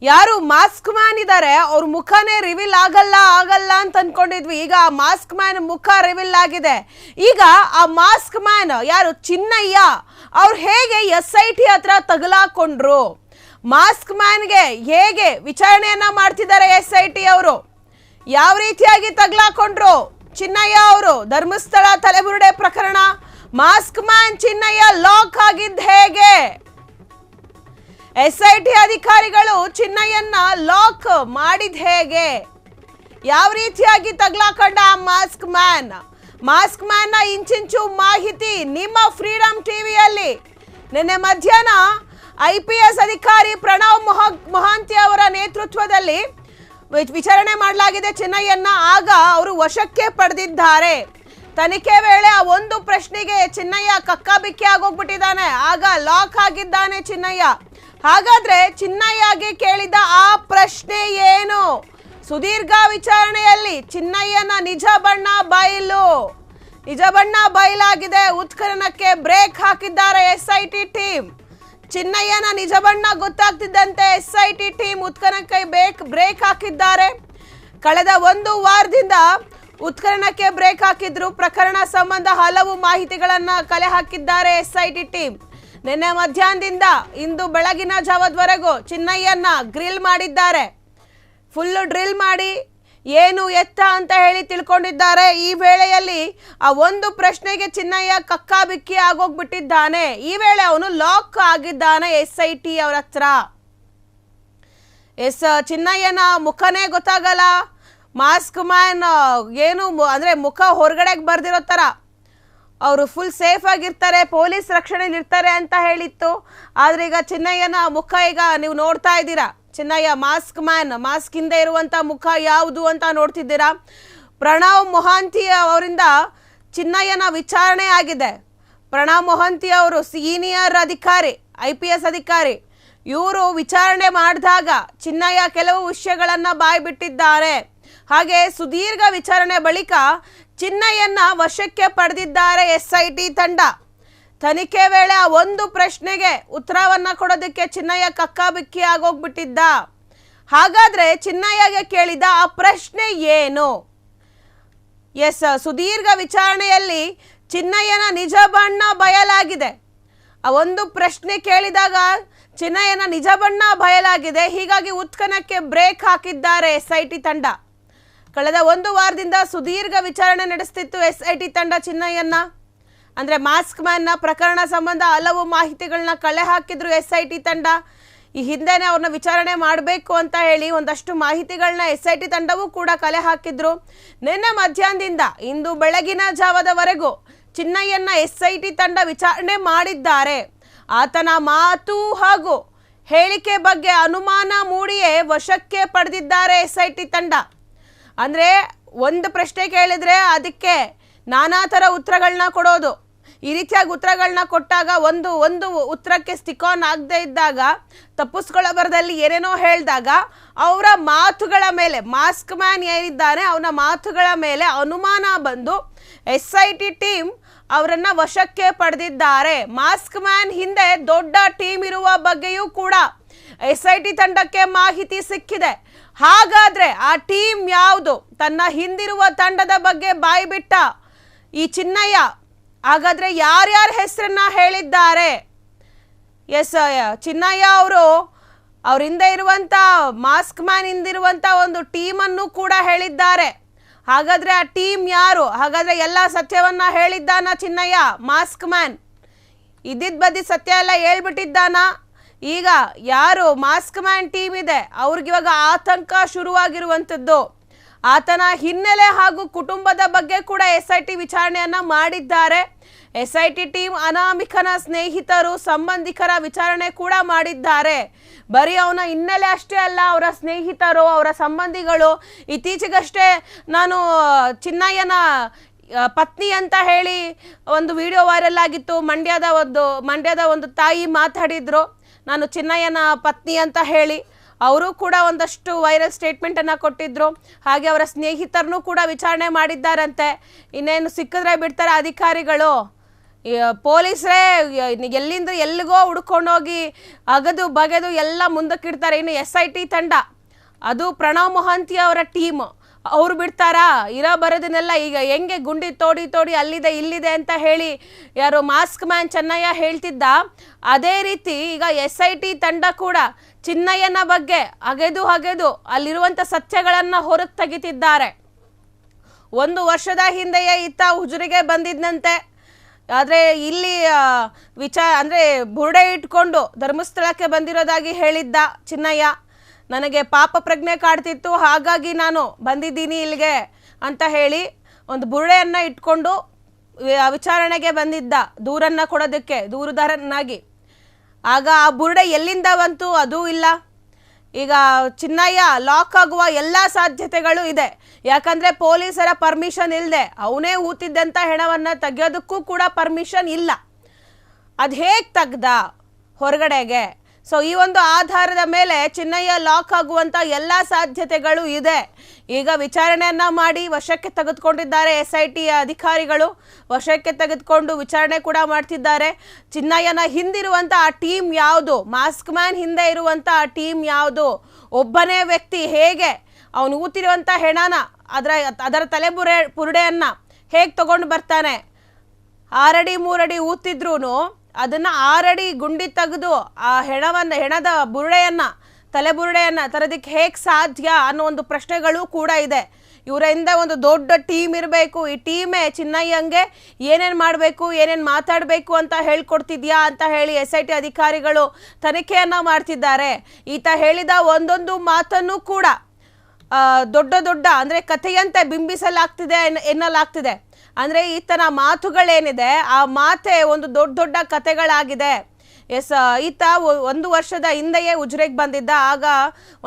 ಯಾರು mask man ಇದ್ದಾರೆ ಅವ್ರ ಮುಖನೇ ರಿವೀಲ್ ಆಗಲ್ಲ ಅಂತ ಅನ್ಕೊಂಡಿದ್ವಿ. ಈಗ ಆ ಮಾಸ್ಕ್ ಮ್ಯಾನ್ ಮುಖ ರಿವೀಲ್ ಆಗಿದೆ. ಈಗ ಆ ಮಾಸ್ಕ್ ಮ್ಯಾನ್ ಯಾರು, ಚಿನ್ನಯ್ಯ, ಅವ್ರು ಹೇಗೆ SIT ಹತ್ರ ತಗಲಾಕೊಂಡ್ರು, ಮಾಸ್ಕ್ ಮ್ಯಾನ್ಗೆ ಹೇಗೆ ವಿಚಾರಣೆಯನ್ನ ಮಾಡ್ತಿದ್ದಾರೆ SIT ಅವರು, ಯಾವ ರೀತಿಯಾಗಿ ತಗಲಾಕೊಂಡ್ರು ಚಿನ್ನಯ್ಯ ಅವರು. ಧರ್ಮಸ್ಥಳ ತಲೆಬುರುಡೆ ಪ್ರಕರಣ, ಮಾಸ್ಕ್ ಮ್ಯಾನ್ ಚಿನ್ನಯ್ಯ ಲಾಕ್ ಆಗಿದ್ದ ಹೇಗೆ, SIT ಅಧಿಕಾರಿಗಳು ಚಿನ್ನಯ್ಯನ ಲಾಕ್ ಮಾಡಿದ ಹೇಗೆ, ಯಾವ ರೀತಿಯಾಗಿ ತಗಲಾಕೊಂಡ ಆ ಮಾಸ್ಕ್ ಮ್ಯಾನ್ ನ ಇಂಚಿಂಚು ಮಾಹಿತಿ ನಿಮ್ಮ ಫ್ರೀಡಂ ಟಿವಿಯಲ್ಲಿ. ನಿನ್ನೆ ಮಧ್ಯಾಹ್ನ IPS ಅಧಿಕಾರಿ ಪ್ರಣವ್ ಮೊಹಾಂತಿ ಅವರ ನೇತೃತ್ವದಲ್ಲಿ ವಿಚಾರಣೆ ಮಾಡಲಾಗಿದೆ ಚಿನ್ನಯ್ಯನ. ಆಗ ಅವರು ವಶಕ್ಕೆ ಪಡೆದಿದ್ದಾರೆ. ತನಿಖೆ ವೇಳೆ ಆ ಒಂದು ಪ್ರಶ್ನೆಗೆ ಚಿನ್ನಯ್ಯ ಕಕ್ಕಾಬಿಕ್ಕಿ ಆಗೋಗ್ಬಿಟ್ಟಿದ್ದಾನೆ. ಆಗ ಲಾಕ್ ಆಗಿದ್ದಾನೆ ಚಿನ್ನಯ್ಯ. ಹಾಗಾದ್ರೆ ಚಿನ್ನಯ್ಯಗೆ ಕೇಳಿದ ಆ ಪ್ರಶ್ನೆ ಏನು? ಸುದೀರ್ಘ ವಿಚಾರಣೆಯಲ್ಲಿ ಚಿನ್ನಯ್ಯನ ನಿಜ ಬಣ್ಣ ಬಯಲಾಗಿದೆ. ಉತ್ಖನನಕ್ಕೆ ಬ್ರೇಕ್ ಹಾಕಿದ್ದಾರೆ SIT ಟೀಮ್. ಚಿನ್ನಯ್ಯನ ನಿಜ ಬಣ್ಣ ಗೊತ್ತಾಗ್ತಿದ್ದಂತೆ SIT ಟೀಮ್ ಉತ್ಖನನಕ್ಕೆ ಬ್ರೇಕ್ ಹಾಕಿದ್ದಾರೆ. ಕಳೆದ ಒಂದು ವಾರದಿಂದ ಉತ್ಖನನಕ್ಕೆ ಬ್ರೇಕ್ ಹಾಕಿದ್ರು. ಪ್ರಕರಣ ಸಂಬಂಧ ಹಲವು ಮಾಹಿತಿಗಳನ್ನ ಕಲೆ ಹಾಕಿದ್ದಾರೆ SIT ಟೀಮ್. ನಿನ್ನೆ ಮಧ್ಯಾಹ್ನದಿಂದ ಇಂದು ಬೆಳಗಿನ ಜಾವದವರೆಗೂ ಚಿನ್ನಯ್ಯನ ಗ್ರಿಲ್ ಮಾಡಿದ್ದಾರೆ. ಫುಲ್ಲು ಡ್ರಿಲ್ ಮಾಡಿ ಏನು ಎತ್ತ ಅಂತ ಹೇಳಿ ತಿಳ್ಕೊಂಡಿದ್ದಾರೆ. ಈ ವೇಳೆಯಲ್ಲಿ ಆ ಒಂದು ಪ್ರಶ್ನೆಗೆ ಚಿನ್ನಯ್ಯ ಕಕ್ಕಾಬಿಕ್ಕಿ ಆಗೋಗ್ಬಿಟ್ಟಿದ್ದಾನೆ. ಈ ವೇಳೆ ಅವನು ಲಾಕ್ ಆಗಿದ್ದಾನೆ SIT ಅವರ ಹತ್ರ. ಚಿನ್ನಯ್ಯನ ಮುಖನೇ ಗೊತ್ತಾಗಲ್ಲ. ಮಾಸ್ಕ್ ಮ್ಯಾನ್ ಏನು ಅಂದ್ರೆ ಮುಖ ಹೊರಗಡೆಗೆ ಬರ್ದಿರೋ ತರ ಅವರು ಫುಲ್ ಸೇಫ್ ಆಗಿರ್ತಾರೆ, ಪೊಲೀಸ್ ರಕ್ಷಣೆಯಲ್ಲಿ ಇರ್ತಾರೆ ಅಂತ ಹೇಳಿತ್ತು. ಆದ್ರೆ ಈಗ ಚಿನ್ನಯ್ಯನ ಮುಖ ಈಗ ನೀವು ನೋಡ್ತಾ ಇದ್ದೀರಾ. ಚಿನ್ನಯ್ಯ ಮಾಸ್ಕ್ ಹಿಂದೆ ಇರುವಂತ ಮುಖ ಯಾವುದು ಅಂತ ನೋಡ್ತಿದ್ದೀರಾ. ಪ್ರಣವ್ ಮೊಹಾಂತಿ ಅವರಿಂದ ಚಿನ್ನಯ್ಯನ ವಿಚಾರಣೆ ಆಗಿದೆ. ಪ್ರಣವ್ ಮೊಹಾಂತಿ ಅವರು ಸೀನಿಯರ್ ಅಧಿಕಾರಿ, IPS ಅಧಿಕಾರಿ. ಇವರು ವಿಚಾರಣೆ ಮಾಡಿದಾಗ ಚಿನ್ನಯ್ಯ ಕೆಲವು ವಿಷಯಗಳನ್ನ ಬಾಯ್ಬಿಟ್ಟಿದ್ದಾರೆ. ಹಾಗೆ ಸುದೀರ್ಘ ವಿಚಾರಣೆ ಬಳಿಕ ಚಿನ್ನಯ್ಯನ ವಶಕ್ಕೆ ಪಡೆದಿದ್ದಾರೆ SIT ತಂಡ. ತನಿಖೆ ವೇಳೆ ಆ ಒಂದು ಪ್ರಶ್ನೆಗೆ ಉತ್ತರವನ್ನ ಕೊಡೋದಕ್ಕೆ ಚಿನ್ನಯ್ಯ ಕಕ್ಕಾಬಿಕ್ಕಿ ಆಗೋಗ್ಬಿಟ್ಟಿದ್ದ. ಹಾಗಾದ್ರೆ ಚಿನ್ನಯ್ಯಗೆ ಕೇಳಿದ ಆ ಪ್ರಶ್ನೆ ಏನು? ಸುದೀರ್ಘ ವಿಚಾರಣೆಯಲ್ಲಿ ಚಿನ್ನಯ್ಯನ ನಿಜ ಬಣ್ಣ ಬಯಲಾಗಿದೆ. ಆ ಒಂದು ಪ್ರಶ್ನೆ ಕೇಳಿದಾಗ ಚಿನ್ನಯ್ಯನ ನಿಜ ಬಣ್ಣ ಬಯಲಾಗಿದೆ. ಹೀಗಾಗಿ ಉತ್ಖನನಕ್ಕೆ ಬ್ರೇಕ್ ಹಾಕಿದ್ದಾರೆ SIT ತಂಡ. ಕಳೆದ ಒಂದು ವಾರದಿಂದ ಸುದೀರ್ಘ ವಿಚಾರಣೆ ನಡೆಸ್ತಿತ್ತು SIT ತಂಡ ಚಿನ್ನಯ್ಯನ. ಅಂದ್ರೆ ಮಾಸ್ಕ್ ಮ್ಯಾನ್ ನ ಪ್ರಕರಣ ಸಂಬಂಧ ಹಲವು ಮಾಹಿತಿಗಳನ್ನ ಕಲೆ ಹಾಕಿದ್ರು SIT ತಂಡ. ಈ ಹಿಂದೆನೆ ಅವ್ರನ್ನ ವಿಚಾರಣೆ ಮಾಡಬೇಕು ಅಂತ ಹೇಳಿ ಒಂದಷ್ಟು ಮಾಹಿತಿಗಳನ್ನ SIT ತಂಡವೂ ಕೂಡ ಕಲೆ ಹಾಕಿದ್ರು. ನಿನ್ನೆ ಮಧ್ಯಾಹ್ನದಿಂದ ಇಂದು ಬೆಳಗಿನ ಜಾವದವರೆಗೂ ಚಿನ್ನಯ್ಯನ SIT ತಂಡ ವಿಚಾರಣೆ ಮಾಡಿದ್ದಾರೆ. ಆತನ ಮಾತು ಹಾಗೂ ಹೇಳಿಕೆ ಬಗ್ಗೆ ಅನುಮಾನ ಮೂಡಿಯೇ ವಶಕ್ಕೆ ಪಡೆದಿದ್ದಾರೆ SIT ತಂಡ. ಅಂದ್ರೆ ಒಂದು ಪ್ರಶ್ನೆ ಕೇಳಿದ್ರೆ ಅದಕ್ಕೆ ನಾನಾ ಥರ ಉತ್ತರಗಳನ್ನ ಕೊಡೋದು. ಈ ರೀತಿಯಾಗಿ ಉತ್ತರಗಳನ್ನ ಕೊಟ್ಟಾಗ ಒಂದು ಉತ್ತರಕ್ಕೆ ಸ್ಟಿಕ್ ಆನ್ ಆಗದೆ ಇದ್ದಾಗ, ತಪ್ಪಿಸ್ಕೊಳ್ಳೋ ಬರದಲ್ಲಿ ಏನೇನೋ ಹೇಳಿದಾಗ ಅವರ ಮಾತುಗಳ ಮೇಲೆ, ಮಾಸ್ಕ್ ಮ್ಯಾನ್ ಏನಿದ್ದಾನೆ ಅವನ ಮಾತುಗಳ ಮೇಲೆ ಅನುಮಾನ ಬಂದು SIT ಟೀಮ್ ಅವರನ್ನ ವಶಕ್ಕೆ ಪಡೆದಿದ್ದಾರೆ. ಮಾಸ್ಕ್ ಮ್ಯಾನ್ ಹಿಂದೆ ದೊಡ್ಡ ಟೀಮ್ ಇರುವ ಬಗ್ಗೆಯೂ ಕೂಡ SIT ತಂಡಕ್ಕೆ ಮಾಹಿತಿ ಸಿಕ್ಕಿದೆ. ಹಾಗಾದ್ರೆ ಆ ಟೀಮ್ ಯಾವುದು, ತನ್ನ ಹಿಂದಿರುವ ತಂಡದ ಬಗ್ಗೆ ಬಾಯ್ಬಿಟ್ಟ ಈ ಚಿನ್ನಯ್ಯ, ಹಾಗಾದ್ರೆ ಯಾರ್ಯಾರ ಹೆಸರನ್ನ ಹೇಳಿದ್ದಾರೆ? ಚಿನ್ನಯ್ಯ ಅವರು ಅವ್ರ ಹಿಂದೆ ಇರುವಂತ ಮಾಸ್ಕ್ ಮ್ಯಾನ್ ಹಿಂದಿರುವಂತ ಒಂದು ಟೀಮನ್ನು ಕೂಡ ಹೇಳಿದ್ದಾರೆ. ಹಾಗಾದ್ರೆ ಆ ಟೀಮ್ ಯಾರು? ಹಾಗಾದ್ರೆ ಎಲ್ಲ ಸತ್ಯವನ್ನ ಹೇಳಿದ್ದಾನ ಚಿನ್ನಯ್ಯ ಮಾಸ್ಕ್ ಮ್ಯಾನ್? ಇದ್ದಿದ್ ಬದ್ದಿ ಸತ್ಯ ಎಲ್ಲ ಹೇಳ್ಬಿಟ್ಟಿದ್ದಾನ? ಈಗ ಯಾರು ಮಾಸ್ಕ್ ಮ್ಯಾನ್ ಟೀಮ್ ಇದೆ ಅವ್ರಿಗಿವಾಗ ಆತಂಕ ಶುರುವಾಗಿರುವಂಥದ್ದು. ಆತನ ಹಿನ್ನೆಲೆ ಹಾಗೂ ಕುಟುಂಬದ ಬಗ್ಗೆ ಕೂಡ SIT ವಿಚಾರಣೆಯನ್ನ ಮಾಡಿದ್ದಾರೆ. SIT ಟೀಮ್ ಅನಾಮಿಕನ ಸ್ನೇಹಿತರು, ಸಂಬಂಧಿಕರ ವಿಚಾರಣೆ ಕೂಡ ಮಾಡಿದ್ದಾರೆ. ಬರೀ ಅವನ ಹಿನ್ನೆಲೆ ಅಷ್ಟೇ ಅಲ್ಲ, ಅವರ ಸ್ನೇಹಿತರು, ಅವರ ಸಂಬಂಧಿಗಳು. ಇತ್ತೀಚೆಗಷ್ಟೇ ನಾನು ಚಿನ್ನಯ್ಯನ ಪತ್ನಿ ಅಂತ ಹೇಳಿ ಒಂದು ವಿಡಿಯೋ ವೈರಲ್ ಆಗಿತ್ತು. ಮಂಡ್ಯದ ಒಂದು ತಾಯಿ ಮಾತಾಡಿದ್ರು, ನಾನು ಚಿನ್ನಯ್ಯನ ಪತ್ನಿ ಅಂತ ಹೇಳಿ. ಅವರು ಕೂಡ ಒಂದಷ್ಟು ವೈರಲ್ ಸ್ಟೇಟ್ಮೆಂಟನ್ನು ಕೊಟ್ಟಿದ್ರು. ಹಾಗೆ ಅವರ ಸ್ನೇಹಿತರನ್ನು ಕೂಡ ವಿಚಾರಣೆ ಮಾಡಿದ್ದಾರಂತೆ. ಇನ್ನೇನು ಸಿಕ್ಕಿದ್ರೆ ಬಿಡ್ತಾರೆ ಅಧಿಕಾರಿಗಳು. ಪೊಲೀಸರೇ ಎಲ್ಲಿಂದ ಎಲ್ಲಿಗೋ ಹುಡ್ಕೊಂಡೋಗಿ ಅಗದು ಬಗೆದು ಎಲ್ಲ ಮುಂದಕ್ಕಿಡ್ತಾರೆ. ಇನ್ನು SIT ತಂಡ, ಅದು ಪ್ರಣವ್ ಮೊಹಾಂತಿ ಅವರ ಟೀಮ್, ಅವ್ರು ಬಿಡ್ತಾರಾ? ಇರೋ ಬರೋದನ್ನೆಲ್ಲ ಈಗ ಹೆಂಗೆ ಗುಂಡಿ ತೋಡಿ ಅಲ್ಲಿದೆ ಇಲ್ಲಿದೆ ಅಂತ ಹೇಳಿ ಯಾರು ಮಾಸ್ಕ್ ಮ್ಯಾನ್ ಚೆನ್ನಯ್ಯ ಹೇಳ್ತಿದ್ದ, ಅದೇ ರೀತಿ ಈಗ SIT ತಂಡ ಕೂಡ ಚಿನ್ನಯ್ಯನ ಬಗ್ಗೆ ಅಗೆದು ಅಲ್ಲಿರುವಂಥ ಸತ್ಯಗಳನ್ನು ಹೊರಗೆ ತೆಗಿತಿದ್ದಾರೆ. 1 ವರ್ಷದ ಹಿಂದೆಯೇ ಈತ ಹುಜುರಿಗೆ ಬಂದಿದ್ದಂತೆ. ಆದರೆ ಇಲ್ಲಿ ಅಂದರೆ ಬುರುಡೆ ಇಟ್ಕೊಂಡು ಧರ್ಮಸ್ಥಳಕ್ಕೆ ಬಂದಿರೋದಾಗಿ ಹೇಳಿದ್ದ ಚಿನ್ನಯ್ಯ. ನನಗೆ ಪಾಪ ಪ್ರಜ್ಞೆ ಕಾಡ್ತಿತ್ತು, ಹಾಗಾಗಿ ನಾನು ಬಂದಿದ್ದೀನಿ ಇಲ್ಲಿಗೆ ಅಂತ ಹೇಳಿ ಒಂದು ಬುರುಡೆಯನ್ನು ಇಟ್ಕೊಂಡು ವಿಚಾರಣೆಗೆ ಬಂದಿದ್ದ, ದೂರನ್ನು ಕೊಡೋದಕ್ಕೆ ದೂರುದಾರನಾಗಿ. ಆಗ ಆ ಬುರುಡೆ ಎಲ್ಲಿಂದ ಬಂತು ಅದೂ ಇಲ್ಲ. ಈಗ ಚಿನ್ನಯ್ಯ ಲಾಕ್ ಆಗುವ ಎಲ್ಲ ಸಾಧ್ಯತೆಗಳು ಇದೆ. ಯಾಕಂದರೆ ಪೊಲೀಸರ ಪರ್ಮಿಷನ್ ಇಲ್ಲದೆ ಅವನೇ ಊತಿದ್ದಂಥ ಹೆಣವನ್ನು ತೆಗೆಯೋದಕ್ಕೂ ಕೂಡ ಪರ್ಮಿಷನ್ ಇಲ್ಲ. ಅದು ಹೇಗೆ ತೆಗ್ದ ಹೊರಗಡೆಗೆ? ಸೊ ಈ ಒಂದು ಆಧಾರದ ಮೇಲೆ ಚಿನ್ನಯ್ಯ ಲಾಕ್ ಆಗುವಂಥ ಎಲ್ಲ ಸಾಧ್ಯತೆಗಳು ಇದೆ. ಈಗ ವಿಚಾರಣೆಯನ್ನು ಮಾಡಿ ವಶಕ್ಕೆ ತೆಗೆದುಕೊಂಡಿದ್ದಾರೆ SIT ಅಧಿಕಾರಿಗಳು. ವಶಕ್ಕೆ ತೆಗೆದುಕೊಂಡು ವಿಚಾರಣೆ ಕೂಡ ಮಾಡ್ತಿದ್ದಾರೆ. ಚಿನ್ನಯ್ಯನ ಹಿಂದಿರುವಂಥ ಆ ಟೀಮ್ ಯಾವುದು, ಮಾಸ್ಕ್ ಮ್ಯಾನ್ ಹಿಂದೆ ಇರುವಂಥ ಆ ಟೀಮ್ ಯಾವುದು, ಒಬ್ಬನೇ ವ್ಯಕ್ತಿ ಹೇಗೆ ಅವನು ಊತಿರುವಂಥ ಹೆಣನ ಅದರ ಬುರುಡೆಯನ್ನು ಹೇಗೆ ತೊಗೊಂಡು ಬರ್ತಾನೆ? 6 ಅಡಿ 3 ಅಡಿ ಊತಿದ್ರೂ ಅದನ್ನು 6 ಅಡಿ ಗುಂಡಿ ತೆಗೆದು ಆ ಹೆಣದ ಬುರುಡೆಯನ್ನು ತಲೆಬುರುಡೆಯನ್ನು ತರೋದಕ್ಕೆ ಹೇಗೆ ಸಾಧ್ಯ ಅನ್ನೋ ಒಂದು ಪ್ರಶ್ನೆಗಳು ಕೂಡ ಇದೆ. ಇವರಿಂದ ಒಂದು ದೊಡ್ಡ ಟೀಮ್ ಇರಬೇಕು. ಈ ಟೀಮೇ ಚಿನ್ನಯ್ಯಂಗೆ ಏನೇನು ಮಾಡಬೇಕು, ಏನೇನು ಮಾತಾಡಬೇಕು ಅಂತ ಹೇಳ್ಕೊಡ್ತಿದ್ಯಾ ಅಂತ ಹೇಳಿ SIT ಅಧಿಕಾರಿಗಳು ತನಿಖೆಯನ್ನು ಮಾಡ್ತಿದ್ದಾರೆ. ಈತ ಹೇಳಿದ ಒಂದೊಂದು ಮಾತನ್ನು ಕೂಡ ದೊಡ್ಡ ಅಂದರೆ ಕಥೆಯಂತೆ ಬಿಂಬಿಸಲಾಗ್ತಿದೆ ಎನ್ನಲಾಗ್ತಿದೆ. ಅಂದರೆ ಈತನ ಮಾತುಗಳೇನಿದೆ ಆ ಮಾತೆ ಒಂದು ದೊಡ್ಡ ಕಥೆಗಳಾಗಿದೆ. ಈತ 1 ವರ್ಷದ ಹಿಂದೆಯೇ ಉಜ್ರೆಗೆ ಬಂದಿದ್ದ. ಆಗ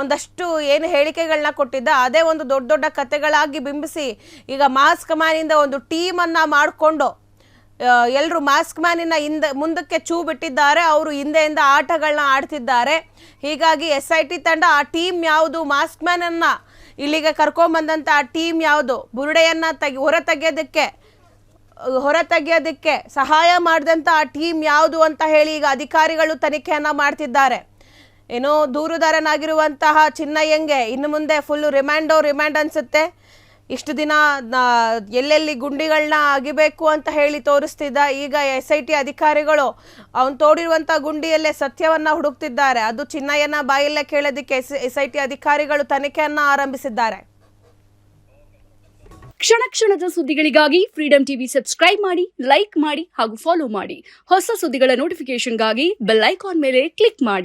ಒಂದಷ್ಟು ಏನು ಹೇಳಿಕೆಗಳನ್ನ ಕೊಟ್ಟಿದ್ದ, ಅದೇ ಒಂದು ದೊಡ್ಡ ಕಥೆಗಳಾಗಿ ಬಿಂಬಿಸಿ ಈಗ ಮಾಸ್ಕ್ ಮ್ಯಾನಿಂದ ಒಂದು ಟೀಮನ್ನು ಮಾಡಿಕೊಂಡು ಎಲ್ಲರೂ ಮಾಸ್ಕ್ ಮ್ಯಾನಿನ ಮುಂದಕ್ಕೆ ಚೂ ಬಿಟ್ಟಿದ್ದಾರೆ. ಅವರು ಹಿಂದೆಯಿಂದ ಆಟಗಳನ್ನ ಆಡ್ತಿದ್ದಾರೆ. ಹೀಗಾಗಿ SIT ತಂಡ ಆ ಟೀಮ್ ಯಾವುದು, ಮಾಸ್ಕ್ ಮ್ಯಾನನ್ನು ಇಲ್ಲಿಗೆ ಕರ್ಕೊಂಬಂದಂಥ ಆ ಟೀಮ್ ಯಾವುದು, ಬುರುಡೆಯನ್ನು ಹೊರ ತೆಗೆಯೋದಕ್ಕೆ ಸಹಾಯ ಮಾಡಿದಂಥ ಆ ಟೀಮ್ ಯಾವುದು ಅಂತ ಹೇಳಿ ಈಗ ಅಧಿಕಾರಿಗಳು ತನಿಖೆಯನ್ನು ಮಾಡ್ತಿದ್ದಾರೆ. ಏನೋ ದೂರುದಾರನಾಗಿರುವಂತಹ ಚಿನ್ನಯ್ಯಂಗೆ ಇನ್ನು ಮುಂದೆ ಫುಲ್ಲು ರಿಮ್ಯಾಂಡ್ ಅನಿಸುತ್ತೆ. ಇಷ್ಟು ದಿನ ಎಲ್ಲೆಲ್ಲಿ ಗುಂಡಿಗಳನ್ನ ಅಗಿಬೇಕು ಅಂತ ಹೇಳಿ ತೋರಿಸ್ತಿದ್ದ, ಈಗ SIT ಅಧಿಕಾರಿಗಳು ಅವನು ತೋಡಿರುವಂಥ ಗುಂಡಿಯಲ್ಲೇ ಸತ್ಯವನ್ನು ಹುಡುಕ್ತಿದ್ದಾರೆ. ಅದು ಚಿನ್ನಯ್ಯನ ಬಾಯಲ್ಲೇ ಕೇಳೋದಕ್ಕೆ SIT ಅಧಿಕಾರಿಗಳು ತನಿಖೆಯನ್ನು ಆರಂಭಿಸಿದ್ದಾರೆ. ಕ್ಷಣದ ಸುದ್ದಿಗಳಿಗಾಗಿ ಫ್ರೀಡಂ ಟಿವಿ ಸಬ್ಸ್ಕ್ರೈಬ್ ಮಾಡಿ, ಲೈಕ್ ಮಾಡಿ ಹಾಗೂ ಫಾಲೋ ಮಾಡಿ. ಹೊಸ ಸುದ್ದಿಗಳ ನೋಟಿಫಿಕೇಶನ್ಗಾಗಿ ಬೆಲ್ ಐಕಾನ್ ಮೇಲೆ ಕ್ಲಿಕ್ ಮಾಡಿ.